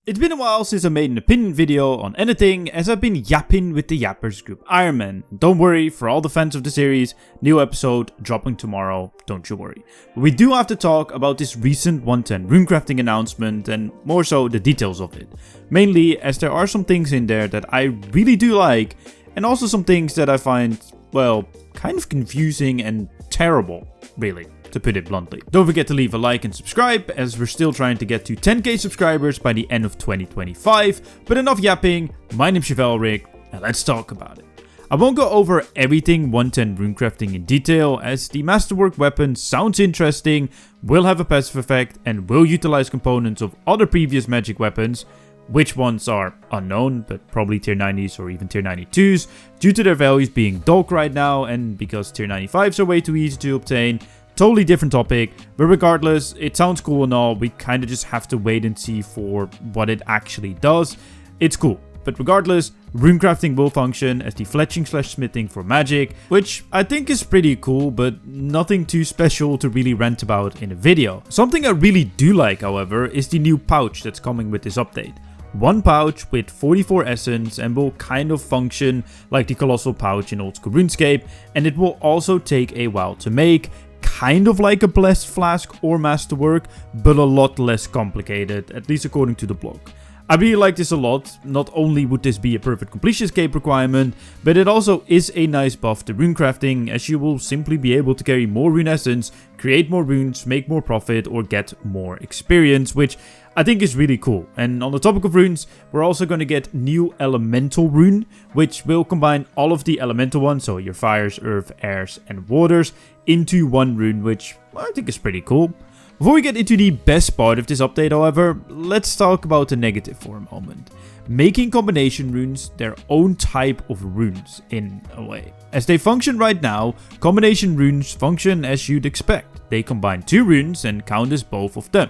It's been a while since I made an opinion video on anything, as I've been yapping with the Yappers group Iron Man. Don't worry, for all the fans of the series, new episode dropping tomorrow, don't you worry. But we do have to talk about this recent 110 runecrafting announcement and more so the details of it. Mainly as there are some things in there that I really do like, and also some things that I find, well, kind of confusing and terrible, really, to put it bluntly. Don't forget to leave a like and subscribe, as we're still trying to get to 10k subscribers by the end of 2025. But enough yapping, my name's Chevalric, and let's talk about it. I won't go over everything 110 runecrafting in detail, as the masterwork weapon sounds interesting, will have a passive effect, and will utilize components of other previous magic weapons. Which ones are unknown, but probably tier 90s or even tier 92s, due to their values being bulk right now, and because tier 95s are way too easy to obtain. Totally different topic, but regardless, it sounds cool and all, we kind of just have to wait and see for what it actually does. It's cool, but regardless, runecrafting will function as the fletching/smithing for magic, which I think is pretty cool, but nothing too special to really rant about in a video. Something I really do like, however, is the new pouch that's coming with this update. One pouch with 44 essence and will kind of function like the colossal pouch in old school RuneScape, and it will also take a while to make. Kind of like a blessed flask or masterwork, but a lot less complicated, at least according to the blog. I really like this a lot. Not only would this be a perfect completion escape requirement, but it also is a nice buff to runecrafting, as you will simply be able to carry more rune essence, create more runes, make more profit, or get more experience, which I think is really cool. And on the topic of runes, we're also going to get new elemental rune, which will combine all of the elemental ones, so your fires, earth, airs, and waters, into one rune, which I think is pretty cool. Before we get into the best part of this update, however, let's talk about the negative for a moment. Making combination runes their own type of runes, in a way. As they function right now, combination runes function as you'd expect. They combine two runes and count as both of them.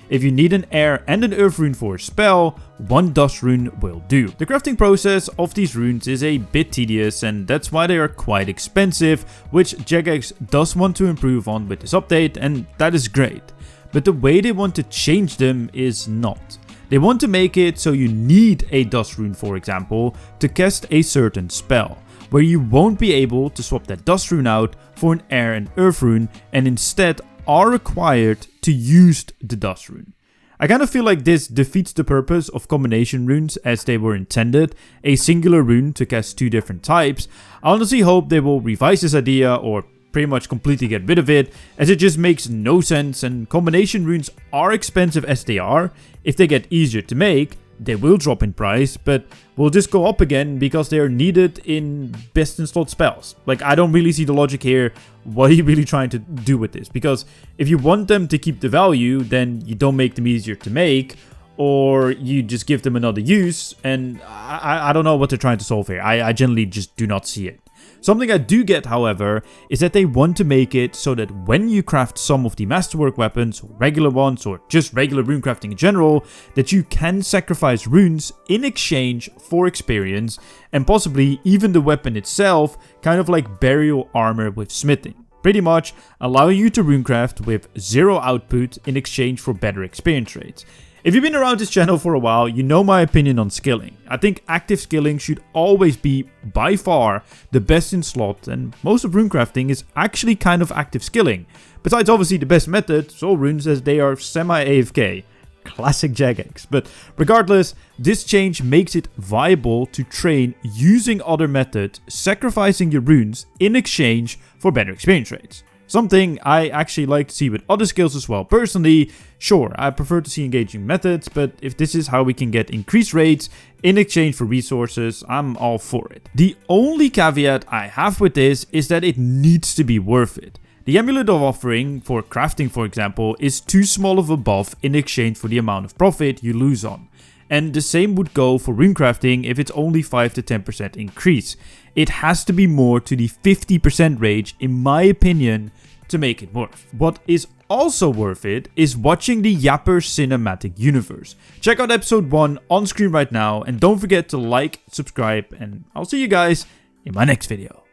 If you need an air and an earth rune for a spell, one dust rune will do. The crafting process of these runes is a bit tedious, and that's why they are quite expensive, which Jagex does want to improve on with this update, and that is great. But the way they want to change them is not. They want to make it so you need a dust rune, for example, to cast a certain spell, where you won't be able to swap that dust rune out for an air and earth rune, and instead are required to use the dust rune. I kind of feel like this defeats the purpose of combination runes as they were intended, a singular rune to cast two different types. I honestly hope they will revise this idea or pretty much completely get rid of it, as it just makes no sense, and combination runes are expensive as they are. If they get easier to make, they will drop in price, but will just go up again because they are needed in best in slot spells. Like, I don't really see the logic here. What are you really trying to do with this? Because if you want them to keep the value, then you don't make them easier to make, or you just give them another use, and I don't know what they're trying to solve here. I generally just do not see it. Something I do get, however, is that they want to make it so that when you craft some of the masterwork weapons, or regular ones, or just regular runecrafting in general, that you can sacrifice runes in exchange for experience, and possibly even the weapon itself, kind of like burial armor with smithing. Pretty much allowing you to runecraft with zero output in exchange for better experience rates. If you've been around this channel for a while, you know my opinion on skilling. I think active skilling should always be, by far, the best in slot, and most of runecrafting is actually kind of active skilling. Besides obviously the best method, soul runes, as they are semi-AFK. Classic Jagex. But regardless, this change makes it viable to train using other methods, sacrificing your runes in exchange for better experience rates. Something I actually like to see with other skills as well. Personally, sure, I prefer to see engaging methods, but if this is how we can get increased rates in exchange for resources, I'm all for it. The only caveat I have with this is that it needs to be worth it. The Amulet of Offering for crafting, for example, is too small of a buff in exchange for the amount of profit you lose on. And the same would go for runecrafting if it's only 5 to 10% increase. It has to be more to the 50% range, in my opinion, to make it worth. What is also worth it is watching the Yapper cinematic universe. Check out episode 1 on screen right now, and don't forget to like, subscribe, and I'll see you guys in my next video.